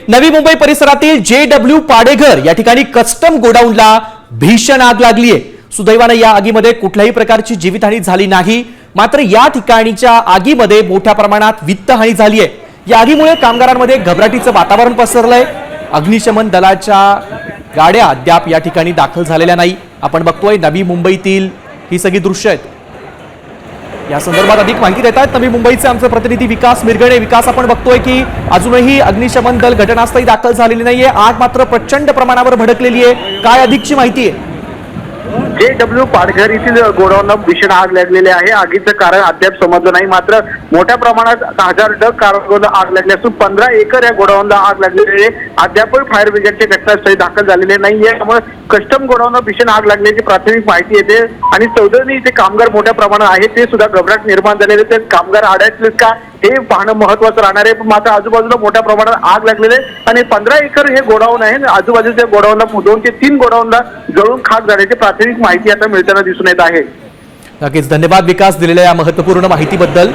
नवी मुंबई परिसरातील JW पाडेघर या ठिकाणी कस्टम गोडाऊनला भीषण आग लागली आहे। सुदैवाने या आगीमध्ये कुठल्याही प्रकारची जीवितहानी झाली नाही, मात्र या ठिकाणीच्या आगीमध्ये मोठ्या प्रमाणात वित्तहानी झाली आहे। या आगीमुळे कामगारांमध्ये घबराटीचं वातावरण पसरलंय। अग्निशमन दलाच्या गाड्या अद्याप या ठिकाणी दाखल झालेल्या नाही। आपण बघतोय नवी मुंबईतील ही सगळी दृश्य आहेत। या संदर्भात अधिक माहिती देतात नवी मुंबईचे आमचे प्रतिनिधी विकास मिरगणे। विकास, आपण बघतोय की अजूनही अग्निशमन दल घटनास्थळी दाखल झालेली नाहीये, आग मात्र प्रचंड प्रमाणावर भडकलेली आहे। काय अधिकची माहिती आहे? JW पाडघर येथील गोडाऊनला भीषण आग लागलेली आहे। आगीचं कारण अद्याप समजलं नाही, मात्र मोठ्या प्रमाणात 1000 डग कारखान्याला आग लागली असून 15 एकर या गोडाऊनला आग लागलेली आहे। अद्याप फायर ब्रिगेडचे घटनास्थळी दाखल झालेले नाहीये, त्यामुळे कस्टम गोडाऊनला भीषण आग लागल्याची प्राथमिक माहिती येते आणि चौधरी इथे कामगार मोठ्या प्रमाणात आहेत, ते सुद्धा घबराट निर्माण झालेले, ते कामगार अडकलेत का हे पाहणं महत्वाचं राहणार आहे। मात्र आजूबाजूला मोठ्या प्रमाणात आग लागलेली आहे आणि 15 एकर हे गोडाऊन आहे। आजूबाजूच्या गोडाऊनला 2 ते 3 गोडाऊनला जळून खाक झाल्याची प्राथमिक माहिती आता मिळताना दिसून येत आहे। नक्कीच धन्यवाद विकास, दिलेल्या या महत्त्वपूर्ण माहितीबद्दल।